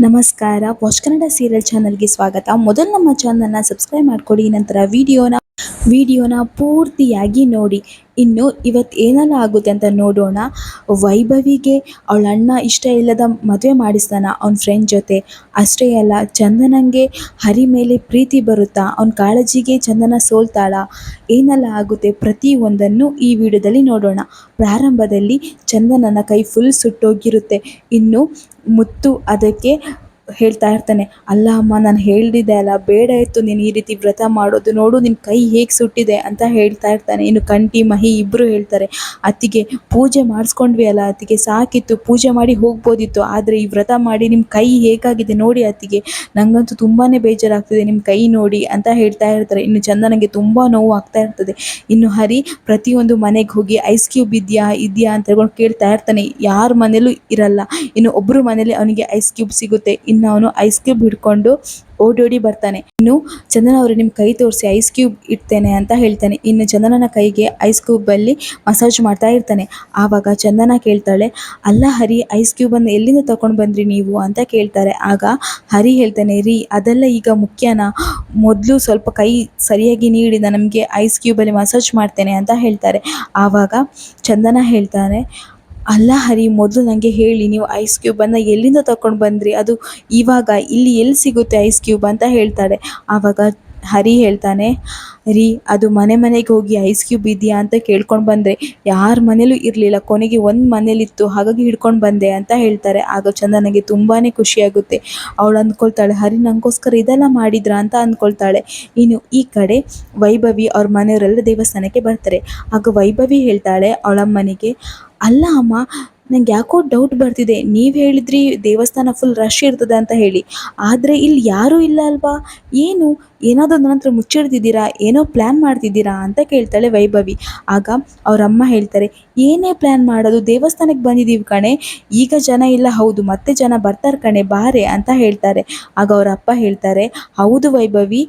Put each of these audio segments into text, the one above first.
ನಮಸ್ಕಾರ. Watch Kannada serial ಚಾನಲ್ಗೆ ಸ್ವಾಗತ. ಮೊದಲು ನಮ್ಮ ಚಾನಲ್ನ ಸಬ್ಸ್ಕ್ರೈಬ್ ಮಾಡ್ಕೊಳ್ಳಿ, ನಂತರ ವಿಡಿಯೋನ ಪೂರ್ತಿಯಾಗಿ ನೋಡಿ. ಇನ್ನು ಇವತ್ತು ಏನೆಲ್ಲ ಆಗುತ್ತೆ ಅಂತ ನೋಡೋಣ. ವೈಭವಿಗೆ ಅವಳ ಅಣ್ಣ ಇಷ್ಟ ಇಲ್ಲದ ಮದುವೆ ಮಾಡಿಸ್ತಾನ ಅವನ ಫ್ರೆಂಡ್ ಜೊತೆ. ಅಷ್ಟೇ ಅಲ್ಲ, ಚಂದನಂಗೆ ಹರಿ ಮೇಲೆ ಪ್ರೀತಿ ಬರುತ್ತಾ, ಅವನ ಕಾಳಜಿಗೆ ಚಂದನ ಸೋಲ್ತಾಳ, ಏನೆಲ್ಲ ಆಗುತ್ತೆ ಪ್ರತಿಯೊಂದನ್ನು ಈ ವಿಡಿಯೋದಲ್ಲಿ ನೋಡೋಣ. ಪ್ರಾರಂಭದಲ್ಲಿ ಚಂದನನ ಕೈ ಫುಲ್ ಸುಟ್ಟೋಗಿರುತ್ತೆ. ಇನ್ನು ಮುತ್ತು ಅದಕ್ಕೆ ಹೇಳ್ತಾ ಇರ್ತಾನೆ, ಅಲ್ಲ ಅಮ್ಮ, ನಾನು ಹೇಳಿದ್ದೆ ಅಲ್ಲ, ಬೇಡ ಇತ್ತು ನೀನು ಈ ರೀತಿ ವ್ರತ ಮಾಡೋದು, ನೋಡು ನಿನ್ನ ಕೈ ಹೇಗೆ ಸುಟ್ಟಿದೆ ಅಂತ ಹೇಳ್ತಾ ಇರ್ತಾನೆ. ಇನ್ನು ಕಂಠಿ ಮಹಿ ಇಬ್ಬರು ಹೇಳ್ತಾರೆ, ಅತ್ತಿಗೆ ಪೂಜೆ ಮಾಡಿಸ್ಕೊಂಡ್ವಿ ಅಲ್ಲ ಅತ್ತಿಗೆ, ಸಾಕಿತ್ತು, ಪೂಜೆ ಮಾಡಿ ಹೋಗ್ಬೋದಿತ್ತು, ಆದರೆ ಈ ವ್ರತ ಮಾಡಿ ನಿಮ್ಮ ಕೈ ಹೇಗಾಗಿದೆ ನೋಡಿ ಅತ್ತಿಗೆ, ನನಗಂತೂ ತುಂಬಾ ಬೇಜಾರಾಗ್ತಿದೆ ನಿಮ್ಮ ಕೈ ನೋಡಿ ಅಂತ ಹೇಳ್ತಾ ಇರ್ತಾರೆ. ಇನ್ನು ಚಂದನಿಗೆ ತುಂಬ ನೋವು ಆಗ್ತಾ ಇರ್ತದೆ. ಇನ್ನು ಹರಿ ಪ್ರತಿಯೊಂದು ಮನೆಗೆ ಹೋಗಿ ಐಸ್ ಕ್ಯೂಬ್ ಇದೆಯಾ ಅಂತ ಹೇಳ್ಕೊಂಡು ಕೇಳ್ತಾ ಇರ್ತಾನೆ. ಯಾರ ಮನೇಲೂ ಇರಲ್ಲ. ಇನ್ನು ಒಬ್ಬರು ಮನೇಲಿ ಅವನಿಗೆ ಐಸ್ ಕ್ಯೂಬ್ ಸಿಗುತ್ತೆ. ಇನ್ನು ಅವನು ಐಸ್ ಕ್ಯೂಬ್ ಹಿಡ್ಕೊಂಡು ಓಡೋಡಿ ಬರ್ತಾನೆ. ಇನ್ನು ಚಂದನ ಅವರು ನಿಮ್ಮ ಕೈ ತೋರಿಸಿ ಐಸ್ ಕ್ಯೂಬ್ ಇಡ್ತೇನೆ ಅಂತ ಹೇಳ್ತಾನೆ. ಇನ್ನು ಚಂದನನ ಕೈಗೆ ಐಸ್ ಕ್ಯೂಬಲ್ಲಿ ಮಸಾಜ್ ಮಾಡ್ತಾ ಇರ್ತಾನೆ. ಆವಾಗ ಚಂದನ ಕೇಳ್ತಾಳೆ, ಅಲ್ಲ ಹರಿ, ಐಸ್ ಕ್ಯೂಬನ್ನು ಎಲ್ಲಿಂದ ತಗೊಂಡು ಬಂದ್ರಿ ನೀವು ಅಂತ ಕೇಳ್ತಾರೆ. ಆಗ ಹರಿ ಹೇಳ್ತಾನೆ, ರೀ ಅದೆಲ್ಲ ಈಗ ಮುಖ್ಯನಾ, ಮೊದಲು ಸ್ವಲ್ಪ ಕೈ ಸರಿಯಾಗಿ ನೀಡಿ ನಾನು ನಮಗೆ ಐಸ್ ಕ್ಯೂಬಲ್ಲಿ ಮಸಾಜ್ ಮಾಡ್ತೇನೆ ಅಂತ ಹೇಳ್ತಾರೆ. ಆವಾಗ ಚಂದನ ಹೇಳ್ತಾನೆ, ಅಲ್ಲ ಹರಿ, ಮೊದಲು ನನಗೆ ಹೇಳಿ, ನೀವು ಐಸ್ ಕ್ಯೂಬನ್ನು ಎಲ್ಲಿಂದ ತಗೊಂಡು ಬಂದ್ರಿ, ಅದು ಇವಾಗ ಇಲ್ಲಿ ಎಲ್ಲಿ ಸಿಗುತ್ತೆ ಐಸ್ ಕ್ಯೂಬ್ ಅಂತ ಹೇಳ್ತಾಳೆ. ಆವಾಗ ಹರಿ ಹೇಳ್ತಾನೆ, ರೀ ಅದು ಮನೆಗೆ ಹೋಗಿ ಐಸ್ ಕ್ಯೂಬ್ ಇದೆಯಾ ಅಂತ ಕೇಳ್ಕೊಂಡು ಬಂದೆ, ಯಾರ ಮನೇಲೂ ಇರಲಿಲ್ಲ, ಕೊನೆಗೆ ಒಂದು ಮನೇಲಿತ್ತು, ಹಾಗಾಗಿ ಹಿಡ್ಕೊಂಡು ಬಂದೆ ಅಂತ ಹೇಳ್ತಾರೆ. ಆಗ ಚಂದನಿಗೆ ತುಂಬಾ ಖುಷಿಯಾಗುತ್ತೆ. ಅವಳು ಅಂದ್ಕೊಳ್ತಾಳೆ, ಹರಿ ನನಗೋಸ್ಕರ ಇದೆಲ್ಲ ಮಾಡಿದ್ರಾ ಅಂತ ಅಂದ್ಕೊಳ್ತಾಳೆ. ಇನ್ನು ಈ ಕಡೆ ವೈಭವಿ ಅವ್ರ ಮನೆಯವರೆಲ್ಲ ದೇವಸ್ಥಾನಕ್ಕೆ ಬರ್ತಾರೆ. ಆಗ ವೈಭವಿ ಹೇಳ್ತಾಳೆ ಅವಳಮ್ಮನಿಗೆ, ಅಲ್ಲ ಅಮ್ಮ, ನಂಗೆ ಯಾಕೋ ಡೌಟ್ ಬರ್ತಿದೆ, ನೀವು ಹೇಳಿದ್ರಿ ದೇವಸ್ಥಾನ ಫುಲ್ ರಶ್ ಇರ್ತದೆ ಅಂತ ಹೇಳಿ, ಆದರೆ ಇಲ್ಲಿ ಯಾರೂ ಇಲ್ಲ ಅಲ್ವಾ, ಏನಾದರೂ ನನ್ನ ಹತ್ರ ಮುಚ್ಚಿಡ್ತಿದ್ದೀರಾ, ಏನೋ ಪ್ಲ್ಯಾನ್ ಮಾಡ್ತಿದ್ದೀರಾ ಅಂತ ಕೇಳ್ತಾಳೆ ವೈಭವಿ. ಆಗ ಅವರಮ್ಮ ಹೇಳ್ತಾರೆ, ಏನೇ ಪ್ಲ್ಯಾನ್ ಮಾಡೋದು, ದೇವಸ್ಥಾನಕ್ಕೆ ಬಂದಿದ್ದೀವಿ ಕಣೆ, ಈಗ ಜನ ಇಲ್ಲ, ಹೌದು ಮತ್ತೆ ಜನ ಬರ್ತಾರೆ ಕಣೆ, ಬಾರೆ ಅಂತ ಹೇಳ್ತಾರೆ. ಆಗ ಅವರ ಅಪ್ಪ ಹೇಳ್ತಾರೆ, ಹೌದು ವೈಭವಿ,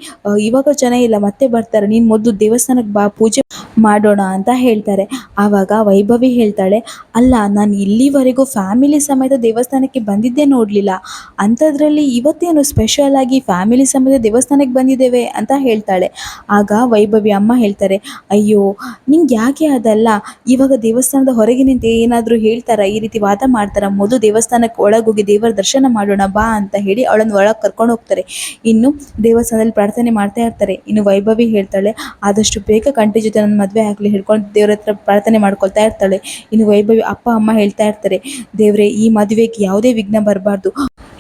ಇವಾಗ ಜನ ಇಲ್ಲ, ಮತ್ತೆ ಬರ್ತಾರೆ, ನೀನು ಮೊದಲು ದೇವಸ್ಥಾನಕ್ಕೆ ಬಾ, ಪೂಜೆ ಮಾಡೋಣ ಅಂತ ಹೇಳ್ತಾರೆ. ಆವಾಗ ವೈಭವಿ ಹೇಳ್ತಾಳೆ, ಅಲ್ಲ, ನಾನು ಇಲ್ಲಿವರೆಗೂ ಫ್ಯಾಮಿಲಿ ಸಮೇತ ದೇವಸ್ಥಾನಕ್ಕೆ ಬಂದಿದ್ದೇ ನೋಡಲಿಲ್ಲ, ಅಂಥದ್ರಲ್ಲಿ ಇವತ್ತೇನು ಸ್ಪೆಷಲ್ ಆಗಿ ಫ್ಯಾಮಿಲಿ ಸಮೇತ ದೇವಸ್ಥಾನಕ್ಕೆ ಬಂದಿದ್ದೇವೆ ಅಂತ ಹೇಳ್ತಾಳೆ. ಆಗ ವೈಭವಿ ಅಮ್ಮ ಹೇಳ್ತಾರೆ, ಅಯ್ಯೋ ನಿಂಗೆ ಯಾಕೆ ಅದಲ್ಲ, ಇವಾಗ ದೇವಸ್ಥಾನದ ಹೊರಗೆ ನಿಂತು ಏನಾದರೂ ಹೇಳ್ತಾರಾ, ಈ ರೀತಿ ವಾದ ಮಾಡ್ತಾರಾ, ಮೊದಲು ದೇವಸ್ಥಾನಕ್ಕೆ ಒಳಗೋಗಿ ದೇವರ ದರ್ಶನ ಮಾಡೋಣ ಬಾ ಅಂತ ಹೇಳಿ ಅವಳನ್ನು ಒಳಗೆ ಕರ್ಕೊಂಡು ಹೋಗ್ತಾರೆ. ಇನ್ನು ದೇವಸ್ಥಾನದಲ್ಲಿ ಪ್ರಾರ್ಥನೆ ಮಾಡ್ತಾ ಇರ್ತಾರೆ. ಇನ್ನು ವೈಭವಿ ಹೇಳ್ತಾಳೆ, ಆದಷ್ಟು ಬೇಗ ಕಂಠಿ ಜೊತೆ ನನ್ನ ಮದುವೆ ಆಗಲಿ ಹೇಳ್ಕೊಂಡು ದೇವ್ರ ಹತ್ರ ಪ್ರಾರ್ಥನೆ ಮಾಡ್ಕೊಳ್ತಾ ಇರ್ತಾಳೆ. ಇನ್ನು ವೈಭವಿ ಅಪ್ಪ ಅಮ್ಮ ಹೇಳ್ತಾ ಇರ್ತಾರೆ, ದೇವ್ರೆ ಈ ಮದುವೆಗೆ ಯಾವುದೇ ವಿಘ್ನ ಬರಬಾರ್ದು,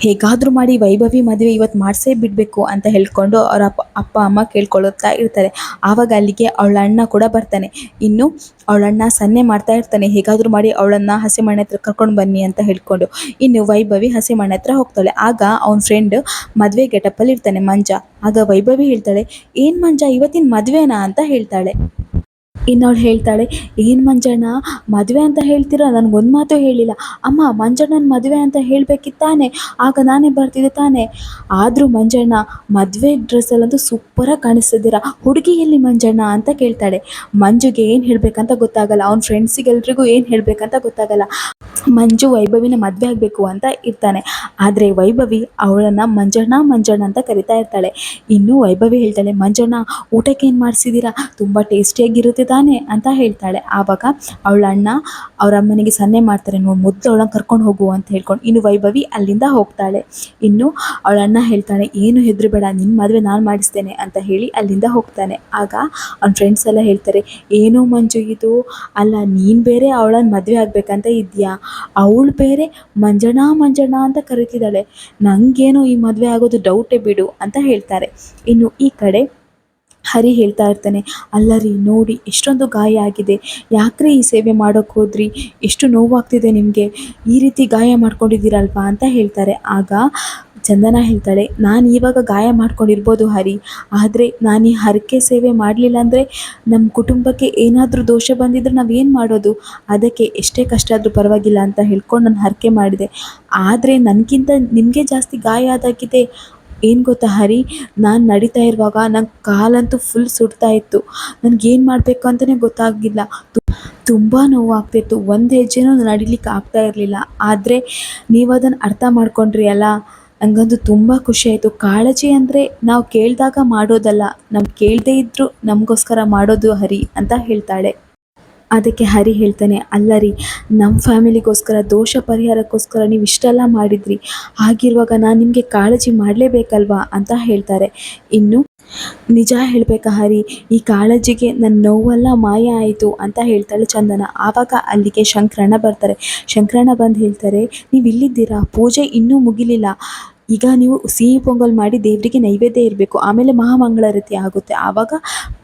ಹೇಗಾದರೂ ಮಾಡಿ ವೈಭವಿ ಮದುವೆ ಇವತ್ತು ಮಾಡಿಸೇ ಬಿಡಬೇಕು ಅಂತ ಹೇಳ್ಕೊಂಡು ಅವರ ಅಪ್ಪ ಅಮ್ಮ ಕೇಳ್ಕೊಳ್ತಾ ಇರ್ತಾರೆ. ಆವಾಗ ಅಲ್ಲಿಗೆ ಅವಳ ಅಣ್ಣ ಕೂಡ ಬರ್ತಾನೆ. ಇನ್ನು ಅವಳ ಅಣ್ಣ ಸನ್ನೆ ಮಾಡ್ತಾ ಇರ್ತಾನೆ, ಹೇಗಾದರೂ ಮಾಡಿ ಅವಳನ್ನು ಹಸೆಮಣೆ ಹತ್ರ ಕರ್ಕೊಂಡು ಬನ್ನಿ ಅಂತ ಹೇಳ್ಕೊಂಡು. ಇನ್ನು ವೈಭವಿ ಹಸೆಮಣೆ ಹತ್ರ ಹೋಗ್ತಾಳೆ. ಆಗ ಅವನ ಫ್ರೆಂಡ್ ಮದುವೆ ಗೆಟಪ್ಪಲ್ಲಿ ಇರ್ತಾನೆ, ಮಂಜ. ಆಗ ವೈಭವಿ ಹೇಳ್ತಾಳೆ, ಏನು ಮಂಜ, ಇವತ್ತಿನ ಮದುವೆನಾ ಅಂತ ಹೇಳ್ತಾಳೆ. ಇನ್ನು ಅವಳು ಹೇಳ್ತಾಳೆ, ಏನು ಮಂಜಣ್ಣ ಮದುವೆ ಅಂತ ಹೇಳ್ತೀರಾ, ನನಗೊಂದು ಮಾತು ಹೇಳಿಲ್ಲ, ಅಮ್ಮ ಮಂಜಣ್ಣನ ಮದುವೆ ಅಂತ ಹೇಳಬೇಕಿತ್ತಾನೆ, ಆಗ ನಾನೇ ಬರ್ತಿದ್ದೆ ತಾನೆ, ಆದರೂ ಮಂಜಣ್ಣ ಮದುವೆ ಡ್ರೆಸ್ಸಲ್ಲಂತೂ ಸೂಪರಾಗಿ ಕಾಣಿಸ್ತಿದ್ದೀರಾ, ಹುಡುಗಿ ಎಲ್ಲಿ ಮಂಜಣ್ಣ ಅಂತ ಕೇಳ್ತಾಳೆ. ಮಂಜುಗೆ ಏನು ಹೇಳಬೇಕಂತ ಗೊತ್ತಾಗಲ್ಲ, ಅವನ ಫ್ರೆಂಡ್ಸಿಗೆಲ್ರಿಗೂ ಏನು ಹೇಳಬೇಕಂತ ಗೊತ್ತಾಗಲ್ಲ. ಮಂಜು ವೈಭವಿನ ಮದುವೆ ಆಗಬೇಕು ಅಂತ ಇರ್ತಾನೆ, ಆದರೆ ವೈಭವಿ ಅವಳನ್ನು ಮಂಜಣ್ಣ ಅಂತ ಕರಿತಾ ಇರ್ತಾಳೆ. ಇನ್ನು ವೈಭವಿ ಹೇಳ್ತಾಳೆ, ಮಂಜಣ್ಣ ಊಟಕ್ಕೆ ಏನು ಮಾಡಿಸಿದ್ದೀರಾ, ತುಂಬ ಟೇಸ್ಟಿಯಾಗಿರುತ್ತೆ ತಾನೆ ಅಂತ ಹೇಳ್ತಾಳೆ. ಆವಾಗ ಅವಳ ಅಣ್ಣ ಅವ್ರ ಅಮ್ಮನಿಗೆ ಸನ್ನೆ ಮಾಡ್ತಾರೆ, ನೋಡಿ ಮೊದಲು ಅವಳನ್ನ ಕರ್ಕೊಂಡು ಹೋಗು ಅಂತ ಹೇಳ್ಕೊಂಡು. ಇನ್ನು ವೈಭವಿ ಅಲ್ಲಿಂದ ಹೋಗ್ತಾಳೆ. ಇನ್ನು ಅವಳ ಅಣ್ಣ ಹೇಳ್ತಾನೆ, ಏನು ಹೆದರಬೇಡ, ನಿನ್ನ ಮದುವೆ ನಾನು ಮಾಡಿಸ್ತೇನೆ ಅಂತ ಹೇಳಿ ಅಲ್ಲಿಂದ ಹೋಗ್ತಾನೆ. ಆಗ ಅವ್ನ ಫ್ರೆಂಡ್ಸ್ ಎಲ್ಲ ಹೇಳ್ತಾರೆ, ಏನೋ ಮಂಜು ಇದು, ಅಲ್ಲ ನೀನು ಬೇರೆ ಅವಳನ್ನ ಮದುವೆ ಆಗಬೇಕಂತ ಇದೆಯಾ, ಅವಳು ಬೇರೆ ಮಂಜಣ್ಣ ಅಂತ ಕರೀತಿದ್ದಾಳೆ, ನನಗೇನೋ ಈ ಮದುವೆ ಆಗೋದು ಡೌಟೇ ಬಿಡು ಅಂತ ಹೇಳ್ತಾರೆ. ಇನ್ನು ಈ ಕಡೆ ಹರಿ ಹೇಳ್ತಾ ಇರ್ತಾನೆ, ಅಲ್ಲ ರೀ ನೋಡಿ ಎಷ್ಟೊಂದು ಗಾಯ ಆಗಿದೆ, ಯಾಕ್ರಿ ಈ ಸೇವೆ ಮಾಡೋಕ್ಕೆ ಹೋದ್ರಿ, ಎಷ್ಟು ನೋವಾಗ್ತಿದೆ ನಿಮಗೆ, ಈ ರೀತಿ ಗಾಯ ಮಾಡ್ಕೊಂಡಿದ್ದೀರಲ್ವಾ ಅಂತ ಹೇಳ್ತಾರೆ. ಆಗ ಚಂದನ ಹೇಳ್ತಾಳೆ, ನಾನು ಇವಾಗ ಗಾಯ ಮಾಡ್ಕೊಂಡಿರ್ಬೋದು ಹರಿ, ಆದರೆ ನಾನು ಈ ಹರಕೆ ಸೇವೆ ಮಾಡಲಿಲ್ಲ ಅಂದರೆ ನಮ್ಮ ಕುಟುಂಬಕ್ಕೆ ಏನಾದರೂ ದೋಷ ಬಂದಿದ್ದರೆ ನಾವೇನು ಮಾಡೋದು, ಅದಕ್ಕೆ ಎಷ್ಟೇ ಕಷ್ಟ ಆದರೂ ಪರವಾಗಿಲ್ಲ ಅಂತ ಹೇಳ್ಕೊಂಡು ನಾನು ಹರಕೆ ಮಾಡಿದೆ, ಆದರೆ ನನಗಿಂತ ನಿಮಗೆ ಜಾಸ್ತಿ ಗಾಯ ಆದಾಗಿದೆ. ಏನು ಗೊತ್ತಾ ಹರಿ, ನಾನು ನಡೀತಾ ಇರುವಾಗ ನನ್ನ ಕಾಲಂತೂ ಫುಲ್ ಸುಡ್ತಾ ಇತ್ತು, ನನಗೇನು ಮಾಡಬೇಕು ಅಂತಲೇ ಗೊತ್ತಾಗಿಲ್ಲ, ತುಂಬ ನೋವಾಗ್ತಿತ್ತು, ಒಂದು ಹೆಜ್ಜೆನೂ ನಡಿಲಿಕ್ಕೆ ಆಗ್ತಾ ಇರಲಿಲ್ಲ, ಆದರೆ ನೀವು ಅದನ್ನು ಅರ್ಥ ಮಾಡ್ಕೊಂಡ್ರಿ ಅಲ್ಲ, ನನಗಂತೂ ತುಂಬ ಖುಷಿ ಆಯಿತು. ಕಾಳಜಿ ಅಂದರೆ ನಾವು ಕೇಳಿದಾಗ ಮಾಡೋದಲ್ಲ, ನಾವು ಕೇಳದೇ ಇದ್ದರೂ ನಮಗೋಸ್ಕರ ಮಾಡೋದು ಹರಿ ಅಂತ ಹೇಳ್ತಾಳೆ. ಅದಕ್ಕೆ ಹರಿ ಹೇಳ್ತಾನೆ, ಅಲ್ಲ ರೀ, ನಮ್ಮ ಫ್ಯಾಮಿಲಿಗೋಸ್ಕರ ದೋಷ ಪರಿಹಾರಕ್ಕೋಸ್ಕರ ನೀವು ಇಷ್ಟೆಲ್ಲ ಮಾಡಿದ್ರಿ, ಹಾಗಿರುವಾಗ ನಾನು ನಿಮಗೆ ಕಾಳಜಿ ಮಾಡಲೇಬೇಕಲ್ವಾ ಅಂತ ಹೇಳ್ತಾರೆ. ಇನ್ನು ನಿಜ ಹೇಳಬೇಕಾ ಹರಿ, ಈ ಕಾಳಜಿಗೆ ನನ್ನ ನೋವೆಲ್ಲ ಮಾಯ ಆಯಿತು ಅಂತ ಹೇಳ್ತಾಳೆ ಚಂದನ. ಆವಾಗ ಅಲ್ಲಿಗೆ ಶಂಕರಣ್ಣ ಬರ್ತಾರೆ. ಶಂಕರಣ್ಣ ಬಂದು ಹೇಳ್ತಾರೆ, ನೀವು ಇಲ್ಲಿದ್ದೀರಾ, ಪೂಜೆ ಇನ್ನೂ ಮುಗಿಲಿಲ್ಲ, ಈಗ ನೀವು ಸಿಹಿ ಪೊಂಗಲ್ ಮಾಡಿ ದೇವರಿಗೆ ನೈವೇದ್ಯ ಇರಬೇಕು, ಆಮೇಲೆ ಮಹಾಮಂಗಳಾರತಿ ಆಗುತ್ತೆ, ಆವಾಗ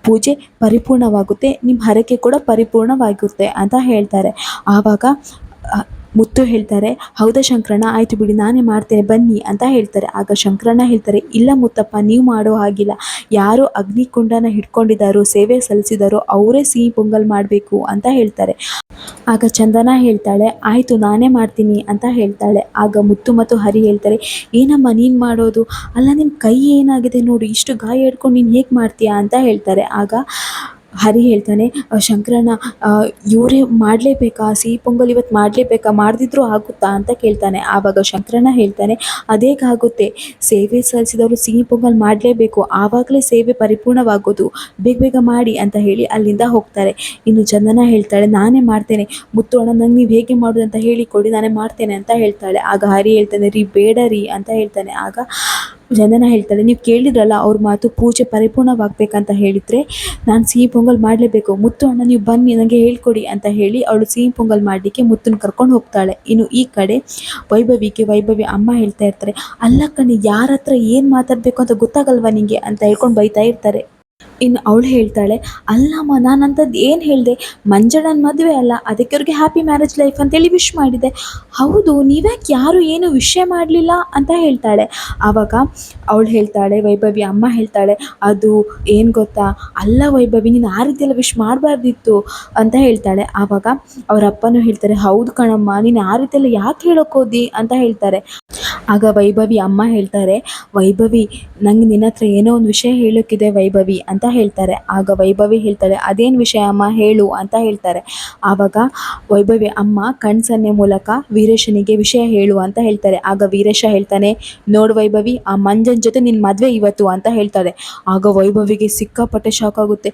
ಪೂಜೆ ಪರಿಪೂರ್ಣವಾಗುತ್ತೆ, ನಿಮ್ಮ ಹರಕೆ ಕೂಡ ಪರಿಪೂರ್ಣವಾಗುತ್ತೆ ಅಂತ ಹೇಳ್ತಾರೆ. ಆವಾಗ ಮುತ್ತು ಹೇಳ್ತಾರೆ, ಹೌದಾ ಶಂಕರಣ್ಣ, ಆಯಿತು ಬಿಡಿ, ನಾನೇ ಮಾಡ್ತೇನೆ ಬನ್ನಿ ಅಂತ ಹೇಳ್ತಾರೆ. ಆಗ ಶಂಕರಣ್ಣ ಹೇಳ್ತಾರೆ, ಇಲ್ಲ ಮುತ್ತಪ್ಪ, ನೀವು ಮಾಡೋ ಹಾಗಿಲ್ಲ, ಯಾರು ಅಗ್ನಿಕುಂಡನ ಹಿಡ್ಕೊಂಡಿದ್ದಾರೋ, ಸೇವೆ ಸಲ್ಲಿಸಿದಾರೋ ಅವರೇ ಸಿಹಿ ಪೊಂಗಲ್ ಮಾಡಬೇಕು ಅಂತ ಹೇಳ್ತಾರೆ. ಆಗ ಚಂದನ ಹೇಳ್ತಾಳೆ, ಆಯಿತು ನಾನೇ ಮಾಡ್ತೀನಿ ಅಂತ ಹೇಳ್ತಾಳೆ. ಆಗ ಮುತ್ತು ಮತ್ತು ಹರಿ ಹೇಳ್ತಾರೆ, ಏನಮ್ಮ ನೀನು ಮಾಡೋದು, ಅಲ್ಲ ನಿನ್ನ ಕೈ ಏನಾಗಿದೆ ನೋಡು, ಇಷ್ಟು ಗಾಯ ಹಿಡ್ಕೊಂಡು ನೀನು ಹೇಗೆ ಮಾಡ್ತೀಯಾ ಅಂತ ಹೇಳ್ತಾರೆ. ಆಗ ಹರಿ ಹೇಳ್ತಾನೆ, ಶಂಕರಣ್ಣ, ಇವರೇ ಮಾಡಲೇಬೇಕಾ, ಸಿಹಿ ಪೊಂಗಲ್ ಇವತ್ತು ಮಾಡಲೇಬೇಕಾ, ಮಾಡದಿದ್ರೂ ಆಗುತ್ತಾ ಅಂತ ಕೇಳ್ತಾನೆ. ಆವಾಗ ಶಂಕರಣ್ಣ ಹೇಳ್ತಾನೆ, ಅದೇಗಾಗುತ್ತೆ, ಸೇವೆ ಸಲ್ಲಿಸಿದವರು ಸಿಹಿ ಪೊಂಗಲ್ ಮಾಡಲೇಬೇಕು, ಆವಾಗಲೇ ಸೇವೆ ಪರಿಪೂರ್ಣವಾಗೋದು, ಬೇಗ ಬೇಗ ಮಾಡಿ ಅಂತ ಹೇಳಿ ಅಲ್ಲಿಂದ ಹೋಗ್ತಾರೆ. ಇನ್ನು ಚಂದನ ಹೇಳ್ತಾಳೆ, ನಾನೇ ಮಾಡ್ತೇನೆ ಮುತ್ತು ಅಣ್ಣ, ನಂಗೆ ನೀವು ಹೇಗೆ ಮಾಡೋದು ಅಂತ ಹೇಳಿಕೊಡಿ, ನಾನೇ ಮಾಡ್ತೇನೆ ಅಂತ ಹೇಳ್ತಾಳೆ. ಆಗ ಹರಿ ಹೇಳ್ತಾನೆ, ರೀ ಬೇಡ ರೀ ಅಂತ ಹೇಳ್ತಾನೆ. ಆಗ ಚಂದನ ಹೇಳ್ತಾಳೆ, ನೀವು ಕೇಳಿದ್ರಲ್ಲ ಅವ್ರ ಮಾತು, ಪೂಜೆ ಪರಿಪೂರ್ಣವಾಗಬೇಕಂತ ಹೇಳಿದರೆ ನಾನು ಸಿಹಿ ಪೊಂಗಲ್ ಮಾಡಲೇಬೇಕು, ಮುತ್ತು ಅಣ್ಣ ನೀವು ಬನ್ನಿ ನನಗೆ ಹೇಳ್ಕೊಡಿ ಅಂತ ಹೇಳಿ ಅವಳು ಸಿಹಿ ಪೊಂಗಲ್ ಮಾಡಲಿಕ್ಕೆ ಮುತ್ತನ್ನು ಕರ್ಕೊಂಡು ಹೋಗ್ತಾಳೆ. ಇನ್ನು ಈ ಕಡೆ ವೈಭವಿ ಅಮ್ಮ ಹೇಳ್ತಾ ಇರ್ತಾರೆ, ಅಲ್ಲ ಕಣೆ, ಯಾರ ಹತ್ರ ಏನು ಮಾತಾಡಬೇಕು ಅಂತ ಗೊತ್ತಾಗಲ್ವಾ ನಿಂಗೆ ಅಂತ ಹೇಳ್ಕೊಂಡು ಬೈತಾ ಇರ್ತಾರೆ. ಇನ್ನು ಅವಳು ಹೇಳ್ತಾಳೆ, ಅಲ್ಲಮ್ಮ ನಾನು ಅಂಥದ್ದು ಏನು ಹೇಳಿದೆ, ಮಂಜಣ್ಣನ ಮದುವೆ ಅಲ್ಲ, ಅದಕ್ಕೆ ಅವ್ರಿಗೆ ಹ್ಯಾಪಿ ಮ್ಯಾರೇಜ್ ಲೈಫ್ ಅಂತೇಳಿ ವಿಶ್ ಮಾಡಿದೆ. ಹೌದು, ನೀವ್ಯಾಕೆ ಯಾರು ಏನು ವಿಷಯ ಮಾಡಲಿಲ್ಲ ಅಂತ ಹೇಳ್ತಾಳೆ. ಆವಾಗ ಅವಳು ಹೇಳ್ತಾಳೆ, ವೈಭವಿ ಅಮ್ಮ ಹೇಳ್ತಾಳೆ, ಅದು ಏನು ಗೊತ್ತಾ, ಅಲ್ಲ ವೈಭವಿ, ನೀನು ಆ ರೀತಿಯೆಲ್ಲ ವಿಶ್ ಮಾಡಬಾರ್ದಿತ್ತು ಅಂತ ಹೇಳ್ತಾಳೆ. ಆವಾಗ ಅವರ ಅಪ್ಪನೂ ಹೇಳ್ತಾರೆ, ಹೌದು ಕಣಮ್ಮ, ನೀನು ಆ ರೀತಿಯೆಲ್ಲ ಯಾಕೆ ಹೇಳೋಕ್ಕೋದಿ ಅಂತ ಹೇಳ್ತಾರೆ. ಆಗ ವೈಭವಿ ಅಮ್ಮ ಹೇಳ್ತಾರೆ, ವೈಭವಿ ನಂಗೆ ನಿನ್ನ ಹತ್ರ ಏನೋ ಒಂದು ವಿಷಯ ಹೇಳೋಕ್ಕಿದೆ ವೈಭವಿ ಅಂತ ಹೇಳ್ತಾರೆ. ಆಗ ವೈಭವಿ ಹೇಳ್ತಾಳೆ, ಅದೇನು ವಿಷಯ ಅಮ್ಮ ಹೇಳು ಅಂತ ಹೇಳ್ತಾರೆ. ಆವಾಗ ವೈಭವಿ ಅಮ್ಮ ಕಣ್ಸನ್ನೆ ಮೂಲಕ ವೀರೇಶನಿಗೆ ವಿಷಯ ಹೇಳು ಅಂತ ಹೇಳ್ತಾರೆ. ಆಗ ವೀರೇಶ ಹೇಳ್ತಾನೆ, ನೋಡು ವೈಭವಿ, ಆ ಮಂಜನ್ ಜೊತೆ ನಿನ್ನ ಮದುವೆ ಇವತ್ತು ಅಂತ ಹೇಳ್ತಾರೆ. ಆಗ ವೈಭವಿಗೆ ಸಿಕ್ಕಾಪಟ್ಟೆ ಶಾಕ್ ಆಗುತ್ತೆ.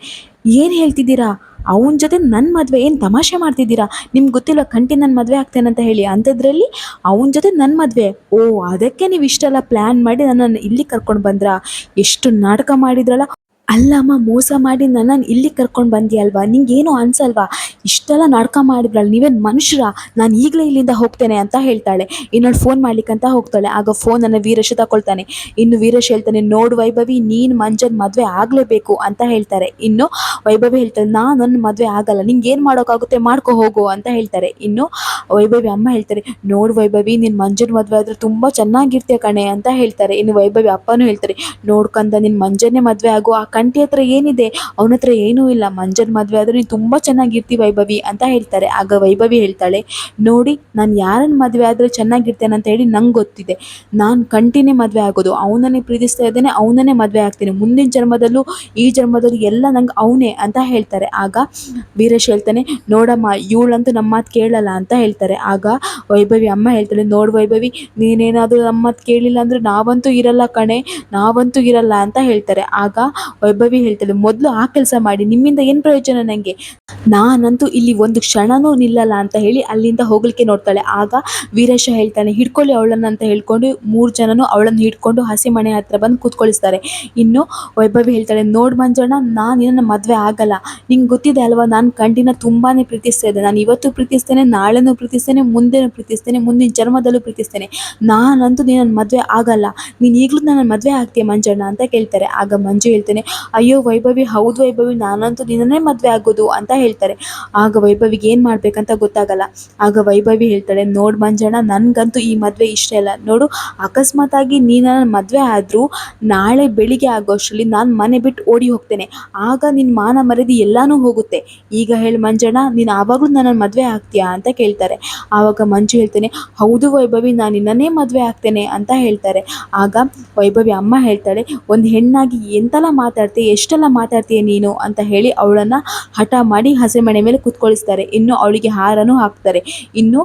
ಏನು ಹೇಳ್ತಿದ್ದೀರಾ, ಅವನ ಜೊತೆ ನನ್ನ ಮದುವೆ, ಏನು ತಮಾಷೆ ಮಾಡ್ತಿದ್ದೀರಾ, ನಿಮ್ಗೆ ಗೊತ್ತಿಲ್ಲ ಕಂಟಿ ನನ್ನ ಮದುವೆ ಆಗ್ತೇನೆ ಅಂತ ಹೇಳಿ, ಅಂಥದ್ರಲ್ಲಿ ಅವನ ಜೊತೆ ನನ್ನ ಮದುವೆ, ಓ ಅದಕ್ಕೆ ನೀವು ಇಷ್ಟೆಲ್ಲ ಪ್ಲ್ಯಾನ್ ಮಾಡಿ ನನ್ನನ್ನು ಇಲ್ಲಿ ಕರ್ಕೊಂಡು ಬಂದ್ರಾ, ಎಷ್ಟು ನಾಟಕ ಮಾಡಿದ್ರಲ್ಲ, ಅಲ್ಲಮ್ಮ ಮೋಸ ಮಾಡಿ ನನ್ನನ್ನು ಇಲ್ಲಿ ಕರ್ಕೊಂಡು ಬಂದಿಯಲ್ವಾ, ನಿಂಗೇನು ಅನ್ಸಲ್ವಾ, ಇಷ್ಟೆಲ್ಲ ನಾಟಕ ಮಾಡಿದ್ರಲ್ಲ, ನೀವೇನು ಮನುಷ್ಯರ, ನಾನು ಈಗಲೇ ಇಲ್ಲಿಂದ ಹೋಗ್ತೇನೆ ಅಂತ ಹೇಳ್ತಾಳೆ. ಇನ್ನೊಂದು ಫೋನ್ ಮಾಡ್ಲಿಕ್ಕಂತ ಹೋಗ್ತಾಳೆ. ಆಗ ಫೋನನ್ನು ವೀರೇಶ ತಗೊಳ್ತಾನೆ. ಇನ್ನು ವೀರೇಶ ಹೇಳ್ತಾನೆ, ನೋಡು ವೈಭವಿ, ನೀನು ಮಂಜನ್ ಮದುವೆ ಆಗಲೇಬೇಕು ಅಂತ ಹೇಳ್ತಾರೆ. ಇನ್ನು ವೈಭವಿ ಹೇಳ್ತಾಳೆ, ನನ್ನ ಮದುವೆ ಆಗಲ್ಲ, ನಿಂಗೆ ಏನು ಮಾಡೋಕ್ಕಾಗುತ್ತೆ ಮಾಡ್ಕೊ ಹೋಗು ಅಂತ ಹೇಳ್ತಾರೆ. ಇನ್ನು ವೈಭವಿ ಅಮ್ಮ ಹೇಳ್ತಾರೆ, ನೋಡು ವೈಭವಿ, ನಿನ್ನ ಮಂಜನ ಮದುವೆ ಆದರೆ ತುಂಬ ಚೆನ್ನಾಗಿರ್ತೀಯ ಕಣೆ ಅಂತ ಹೇಳ್ತಾರೆ. ಇನ್ನು ವೈಭವಿ ಅಪ್ಪನೂ ಹೇಳ್ತಾರೆ, ನೋಡ್ಕಂದ ನಿನ್ನ ಮಂಜನ್ನೇ ಮದುವೆ ಆಗು, ಆ ಕಂಟಿ ಹತ್ರ ಏನಿದೆ, ಅವನ ಹತ್ರ ಏನೂ ಇಲ್ಲ, ಮಂಜನ ಮದುವೆ ಆದರೆ ನೀನು ತುಂಬ ಚೆನ್ನಾಗಿರ್ತೀವಿ ವೈಭವಿ ಅಂತ ಹೇಳ್ತಾರೆ. ಆಗ ವೈಭವಿ ಹೇಳ್ತಾಳೆ, ನೋಡಿ ನಾನು ಯಾರನ್ನು ಮದುವೆ ಆದರೆ ಚೆನ್ನಾಗಿರ್ತೇನೆ ಅಂತ ಹೇಳಿ ನಂಗೆ ಗೊತ್ತಿದೆ, ನಾನು ಕಂಟಿನೇ ಮದುವೆ ಆಗೋದು, ಅವನನ್ನೇ ಪ್ರೀತಿಸ್ತಾ ಇದ್ದೇನೆ, ಅವನನ್ನೇ ಮದುವೆ ಆಗ್ತೀನಿ, ಮುಂದಿನ ಜನ್ಮದಲ್ಲೂ ಈ ಜನ್ಮದಲ್ಲೂ ಎಲ್ಲ ನಂಗೆ ಅವನೇ ಅಂತ ಹೇಳ್ತಾರೆ. ಆಗ ವೀರೇಶ್ ಹೇಳ್ತಾನೆ, ನೋಡಮ್ಮ ಇವಳಂತೂ ನಮ್ಮ ಮಾತು ಕೇಳಲ್ಲ ಅಂತ ಹೇಳ್ತಾರೆ. ಆಗ ವೈಭವಿ ಅಮ್ಮ ಹೇಳ್ತಾಳೆ, ನೋಡು ವೈಭವಿ, ನೀನೇನಾದರೂ ನಮ್ಮ ಮಾತು ಕೇಳಿಲ್ಲ ಅಂದರೆ ನಾವಂತೂ ಇರಲ್ಲ ಕಣೆ, ನಾವಂತೂ ಇರಲ್ಲ ಅಂತ ಹೇಳ್ತಾರೆ. ಆಗ ವೈಭವಿ ಹೇಳ್ತಾಳೆ, ಮೊದಲು ಆ ಕೆಲಸ ಮಾಡಿ, ನಿಮ್ಮಿಂದ ಏನು ಪ್ರಯೋಜನ ನನಗೆ, ನಾನಂತೂ ಇಲ್ಲಿ ಒಂದು ಕ್ಷಣನೂ ನಿಲ್ಲಲ್ಲ ಅಂತ ಹೇಳಿ ಅಲ್ಲಿಂದ ಹೋಗ್ಲಿಕ್ಕೆ ನೋಡ್ತಾಳೆ. ಆಗ ವೀರೇಶ ಹೇಳ್ತಾನೆ, ಹಿಡ್ಕೊಳ್ಳಿ ಅವಳನ್ನು ಅಂತ ಹೇಳ್ಕೊಂಡು 3 ಜನನು ಅವಳನ್ನು ಹಿಡ್ಕೊಂಡು ಹಸಿ ಮನೆ ಹತ್ರ ಬಂದು ಕೂತ್ಕೊಳಿಸ್ತಾರೆ. ಇನ್ನು ವೈಭವಿ ಹೇಳ್ತಾಳೆ, ನೋಡು ಮಂಜಣ್ಣ, ನಾನು ನಿನ್ನ ಮದುವೆ ಆಗಲ್ಲ, ನಿಂಗೆ ಗೊತ್ತಿದೆ ಅಲ್ವಾ, ನಾನು ಕಂಟಿನ ತುಂಬಾ ಪ್ರೀತಿಸ್ತಾ ಇದ್ದೆ, ನಾನು ಇವತ್ತು ಪ್ರೀತಿಸ್ತೇನೆ, ನಾಳೆನೂ ಪ್ರೀತಿಸ್ತೇನೆ, ಮುಂದೆನೂ ಪ್ರೀತಿಸ್ತೇನೆ, ಮುಂದಿನ ಜನ್ಮದಲ್ಲೂ ಪ್ರೀತಿಸ್ತೇನೆ, ನಾನಂತೂ ನಿನ್ನ ಮದುವೆ ಆಗಲ್ಲ, ನೀನು ಈಗಲೂ ನನ್ನ ಮದುವೆ ಆಗ್ತೀಯ ಮಂಜಣ್ಣ ಅಂತ ಕೇಳ್ತಾರೆ. ಆಗ ಮಂಜು ಹೇಳ್ತಾನೆ, ಅಯ್ಯೋ ವೈಭವಿ, ಹೌದು ವೈಭವಿ, ನಾನಂತೂ ನಿನ್ನನ್ನೇ ಮದುವೆ ಆಗೋದು ಅಂತ ಹೇಳ್ತಾರೆ. ಆಗ ವೈಭವಿಗೆ ಏನು ಮಾಡಬೇಕಂತ ಗೊತ್ತಾಗಲ್ಲ. ಆಗ ವೈಭವಿ ಹೇಳ್ತಾಳೆ, ನೋಡು ಮಂಜಣ್ಣ, ನನಗಂತೂ ಈ ಮದುವೆ ಇಷ್ಟ ಇಲ್ಲ, ನೋಡು ಅಕಸ್ಮಾತಾಗಿ ನೀನು ನನ್ನ ಮದುವೆ ಆದರೂ ನಾಳೆ ಬೆಳಿಗ್ಗೆ ಆಗೋಷ್ಟರಲ್ಲಿ ನಾನು ಮನೆ ಬಿಟ್ಟು ಓಡಿ ಹೋಗ್ತೇನೆ, ಆಗ ನಿನ್ನ ಮಾನ ಮರ್ಯಾದೆ ಎಲ್ಲನೂ ಹೋಗುತ್ತೆ, ಈಗ ಹೇಳು ಮಂಜಣ್ಣ, ನೀನು ಆವಾಗಲೂ ನನ್ನ ಮದುವೆ ಆಗ್ತೀಯಾ ಅಂತ ಕೇಳ್ತಾರೆ. ಆವಾಗ ಮಂಜು ಹೇಳ್ತಾನೆ, ಹೌದು ವೈಭವಿ, ನಾನು ನಿನ್ನನ್ನೇ ಮದುವೆ ಆಗ್ತೇನೆ ಅಂತ ಹೇಳ್ತಾರೆ. ಆಗ ವೈಭವಿ ಅಮ್ಮ ಹೇಳ್ತಾಳೆ, ಒಂದು ಹೆಣ್ಣಾಗಿ ಎಂತೆಲ್ಲ ಮಾತಾಡ್ತೀಯ, ಎಷ್ಟೆಲ್ಲ ಮಾತಾಡ್ತೀಯ ನೀನು ಅಂತ ಹೇಳಿ ಅವಳನ್ನು ಹಠ ಮಾಡಿ ಹಸೆಮಣೆ ಮೇಲೆ ಕೂತ್ಕೊಳಿಸ್ತಾರೆ. ಇನ್ನು ಅವಳಿಗೆ ಹಾರನೂ ಹಾಕ್ತಾರೆ. ಇನ್ನು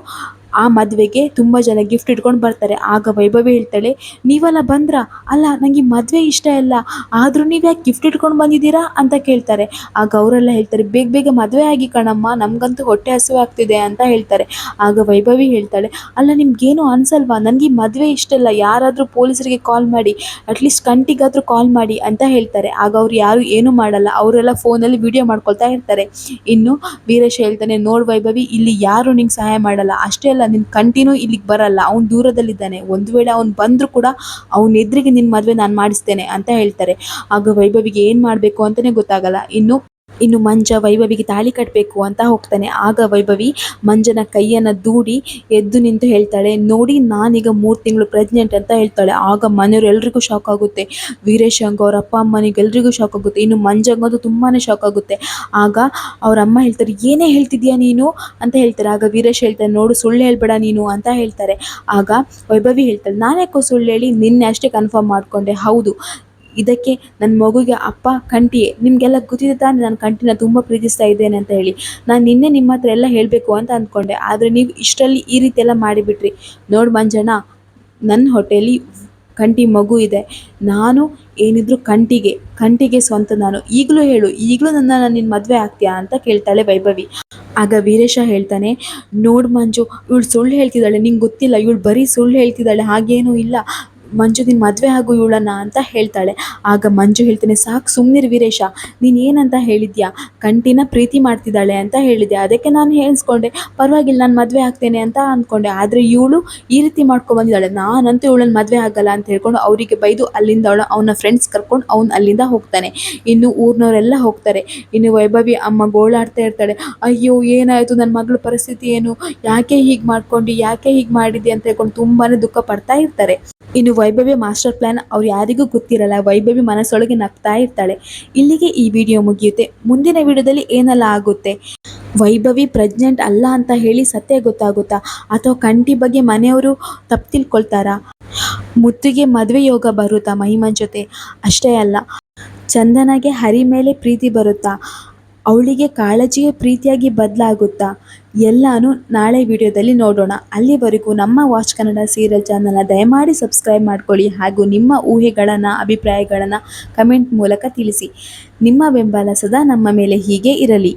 ಆ ಮದುವೆಗೆ ತುಂಬ ಜನ ಗಿಫ್ಟ್ ಇಟ್ಕೊಂಡು ಬರ್ತಾರೆ. ಆಗ ವೈಭವಿ ಹೇಳ್ತಾಳೆ, ನೀವೆಲ್ಲ ಬಂದ್ರಾ? ಅಲ್ಲ ನನಗೆ ಮದುವೆ ಇಷ್ಟ ಇಲ್ಲ, ಆದರೂ ನೀವು ಯಾಕೆ ಗಿಫ್ಟ್ ಇಟ್ಕೊಂಡು ಬಂದಿದ್ದೀರಾ ಅಂತ ಕೇಳ್ತಾರೆ. ಆಗ ಅವರೆಲ್ಲ ಹೇಳ್ತಾರೆ, ಬೇಗ ಬೇಗ ಮದುವೆ ಆಗಿ ಕಣಮ್ಮ, ನಮಗಂತೂ ಹೊಟ್ಟೆ ಹಸಿವು ಆಗ್ತಿದೆ ಅಂತ ಹೇಳ್ತಾರೆ. ಆಗ ವೈಭವಿ ಹೇಳ್ತಾಳೆ, ಅಲ್ಲ ನಿಮ್ಗೇನು ಅನ್ಸಲ್ವಾ, ನನಗೆ ಮದುವೆ ಇಷ್ಟ ಇಲ್ಲ, ಯಾರಾದರೂ ಪೊಲೀಸರಿಗೆ ಕಾಲ್ ಮಾಡಿ, ಅಟ್ಲೀಸ್ಟ್ ಕಂಟಿಗಾದರೂ ಕಾಲ್ ಮಾಡಿ ಅಂತ ಹೇಳ್ತಾರೆ. ಆಗ ಅವ್ರು ಯಾರು ಏನೂ ಮಾಡಲ್ಲ, ಅವರೆಲ್ಲ ಫೋನಲ್ಲಿ ವಿಡಿಯೋ ಮಾಡ್ಕೊಳ್ತಾ ಇರ್ತಾರೆ. ಇನ್ನು ವೀರೇಶ್ ಹೇಳ್ತಾನೆ, ನೋಡ್ ವೈಭವಿ, ಇಲ್ಲಿ ಯಾರು ನಿಂಗೆ ಸಹಾಯ ಮಾಡಲ್ಲ, ಅಷ್ಟೇ ಅಲ್ಲ ನಿನ್ನ ಕಂಟಿನೂ ಇಲ್ಲಿಗೆ ಬರಲ್ಲ, ಅವ್ನು ದೂರದಲ್ಲಿದ್ದಾನೆ, ಒಂದು ವೇಳೆ ಅವ್ನು ಬಂದರೂ ಕೂಡ ಅವ್ನ ಎದುರಿಗೆ ನಿನ್ನ ಮದುವೆ ನಾನು ಮಾಡಿಸ್ತೇನೆ ಅಂತ ಹೇಳ್ತಾರೆ. ಆಗ ವೈಭವಿಗೆ ಏನು ಮಾಡಬೇಕು ಅಂತಲೇ ಗೊತ್ತಾಗಲ್ಲ. ಇನ್ನು ಮಂಜ ವೈಭವಿಗೆ ತಾಳಿ ಕಟ್ಟಬೇಕು ಅಂತ ಹೋಗ್ತಾನೆ. ಆಗ ವೈಭವಿ ಮಂಜನ ಕೈಯನ್ನು ದೂಡಿ ಎದ್ದು ನಿಂತು ಹೇಳ್ತಾಳೆ, ನೋಡಿ ನಾನೀಗ 3 ತಿಂಗಳು ಪ್ರೆಗ್ನೆಂಟ್ ಅಂತ ಹೇಳ್ತಾಳೆ. ಆಗ ಮನೆಯವ್ರು ಎಲ್ರಿಗೂ ಶಾಕ್ ಆಗುತ್ತೆ, ವೀರೇಶಂಗ ಅವ್ರ ಅಪ್ಪ ಅಮ್ಮನಿಗೆಲ್ರಿಗೂ ಶಾಕ್ ಆಗುತ್ತೆ, ಇನ್ನು ಮಂಜಂಗಂತೂ ತುಂಬಾ ಶಾಕ್ ಆಗುತ್ತೆ. ಆಗ ಅವ್ರ ಅಮ್ಮ ಹೇಳ್ತಾರೆ, ಏನೇ ಹೇಳ್ತಿದ್ಯಾ ನೀನು ಅಂತ ಹೇಳ್ತಾರೆ. ಆಗ ವೀರೇಶ್ ಹೇಳ್ತಾರೆ, ನೋಡು ಸುಳ್ಳು ಹೇಳ್ಬೇಡ ನೀನು ಅಂತ ಹೇಳ್ತಾರೆ. ಆಗ ವೈಭವಿ ಹೇಳ್ತಾಳೆ, ನಾನ್ಯಾಕೋ ಸುಳ್ಳು ಹೇಳಿ, ನಿನ್ನೆ ಅಷ್ಟೇ ಕನ್ಫರ್ಮ್ ಮಾಡಿಕೊಂಡೆ, ಹೌದು ಇದಕ್ಕೆ ನನ್ನ ಮಗುಗೆ ಅಪ್ಪ ಕಂಟಿಯೇ, ನಿಮಗೆಲ್ಲ ಗೊತ್ತಿದೆ ತಾನೇ ನಾನು ಕಂಟಿನ ತುಂಬ ಪ್ರೀತಿಸ್ತಾ ಇದ್ದೇನೆ ಅಂತ ಹೇಳಿ. ನಾನು ನಿನ್ನೆ ನಿಮ್ಮ ಹತ್ರ ಎಲ್ಲ ಹೇಳಬೇಕು ಅಂತ ಅಂದ್ಕೊಂಡೆ, ಆದರೆ ನೀವು ಇಷ್ಟರಲ್ಲಿ ಈ ರೀತಿ ಎಲ್ಲ ಮಾಡಿಬಿಟ್ರಿ. ನೋಡು ಮಂಜಣ್ಣ, ನನ್ನ ಹೊಟ್ಟೆಯಲ್ಲಿ ಕಂಟಿ ಮಗು ಇದೆ, ನಾನು ಏನಿದ್ರು ಕಂಟಿಗೆ ಸ್ವಂತ ನಾನು, ಈಗಲೂ ಹೇಳು, ಈಗಲೂ ನಿನ್ನ ಮದುವೆ ಆಗ್ತೀಯಾ ಅಂತ ಕೇಳ್ತಾಳೆ ವೈಭವಿ. ಆಗ ವೀರೇಶ ಹೇಳ್ತಾನೆ, ನೋಡು ಮಂಜು, ಇವಳು ಸುಳ್ಳು ಹೇಳ್ತಿದ್ದಾಳೆ, ನಿಂಗೆ ಗೊತ್ತಿಲ್ಲ, ಇವಳು ಬರೀ ಸುಳ್ಳು ಹೇಳ್ತಿದ್ದಾಳೆ, ಹಾಗೇನೂ ಇಲ್ಲ, ಮಂಜು ನಿನ್ನ ಮದುವೆ ಆಗು ಇವಳನ್ನ ಅಂತ ಹೇಳ್ತಾಳೆ. ಆಗ ಮಂಜು ಹೇಳ್ತಾನೆ, ಸಾಕು ಸುಮ್ಮನಿರು ವೀರೇಶ, ನೀನು ಏನಂತ ಹೇಳಿದ್ಯಾ, ಕಂಟಿನ ಪ್ರೀತಿ ಮಾಡ್ತಿದ್ದಾಳೆ ಅಂತ ಹೇಳಿದೆ, ಅದಕ್ಕೆ ನಾನು ಹೇಳಿಸ್ಕೊಂಡೆ, ಪರವಾಗಿಲ್ಲ ನಾನು ಮದುವೆ ಆಗ್ತೇನೆ ಅಂತ ಅಂದ್ಕೊಂಡೆ, ಆದರೆ ಇವಳು ಈ ರೀತಿ ಮಾಡ್ಕೊಂಡ್ಬಂದಿದ್ದಾಳೆ, ನಾನಂತೂ ಇವಳನ್ನ ಮದುವೆ ಆಗಲ್ಲ ಅಂತ ಹೇಳ್ಕೊಂಡು ಅವರಿಗೆ ಬೈದು ಅಲ್ಲಿಂದ ಅವನ ಫ್ರೆಂಡ್ಸ್ ಕರ್ಕೊಂಡು ಅವ್ನು ಅಲ್ಲಿಂದ ಹೋಗ್ತಾನೆ. ಇನ್ನು ಊರಿನವರೆಲ್ಲ ಹೋಗ್ತಾರೆ. ಇನ್ನು ವೈಭವಿ ಅಮ್ಮ ಗೋಳಾಡ್ತಾ ಇರ್ತಾಳೆ, ಅಯ್ಯೋ ಏನಾಯಿತು, ನನ್ನ ಮಗಳ ಪರಿಸ್ಥಿತಿ ಏನು, ಯಾಕೆ ಹೀಗೆ ಮಾಡ್ಕೊಂಡು, ಯಾಕೆ ಹೀಗೆ ಮಾಡಿದ್ದೆ ಅಂತ ಹೇಳ್ಕೊಂಡು ತುಂಬಾ ದುಃಖ ಪಡ್ತಾ ಇರ್ತಾರೆ. ಇನ್ನು ವೈಭವಿ ಮಾಸ್ಟರ್ ಪ್ಲಾನ್ ಅವ್ರು ಯಾರಿಗೂ ಗೊತ್ತಿರಲ್ಲ, ವೈಭವಿ ಮನಸ್ಸೊಳಗೆ ನಗ್ತಾ ಇರ್ತಾಳೆ. ಇಲ್ಲಿಗೆ ಈ ವಿಡಿಯೋ ಮುಗಿಯುತ್ತೆ. ಮುಂದಿನ ವಿಡಿಯೋದಲ್ಲಿ ಏನೆಲ್ಲ ಆಗುತ್ತೆ, ವೈಭವಿ ಪ್ರೆಗ್ನೆಂಟ್ ಅಲ್ಲ ಅಂತ ಹೇಳಿ ಸತ್ಯ ಗೊತ್ತಾಗುತ್ತಾ, ಅಥವಾ ಕಂಟಿ ಬಗ್ಗೆ ಮನೆಯವರು ತಪ್ಪು ತಿಳ್ಕೊಳ್ತಾರಾ, ಮುತ್ತಿಗೆ ಮದುವೆ ಯೋಗ ಬರುತ್ತಾ ಮಹಿಮನ್ ಜೊತೆ, ಅಷ್ಟೇ ಅಲ್ಲ ಚಂದನಗೆ ಹರಿ ಮೇಲೆ ಪ್ರೀತಿ ಬರುತ್ತಾ, ಅವಳಿಗೆ ಕಾಳಜಿಯ ಪ್ರೀತಿಯಾಗಿ ಬದಲಾಗುತ್ತಾ, ಎಲ್ಲನೂ ನಾಳೆ ವಿಡಿಯೋದಲ್ಲಿ ನೋಡೋಣ. ಅಲ್ಲಿವರೆಗೂ ನಮ್ಮ ವಾಚ್ ಕನ್ನಡ ಸೀರಿಯಲ್ ಚಾನಲ್ನ ದಯಮಾಡಿ ಸಬ್ಸ್ಕ್ರೈಬ್ ಮಾಡ್ಕೊಳ್ಳಿ, ಹಾಗೂ ನಿಮ್ಮ ಊಹೆಗಳನ್ನು ಅಭಿಪ್ರಾಯಗಳನ್ನು ಕಮೆಂಟ್ ಮೂಲಕ ತಿಳಿಸಿ. ನಿಮ್ಮ ಬೆಂಬಲ ಸದಾ ನಮ್ಮ ಮೇಲೆ ಹೀಗೆ ಇರಲಿ.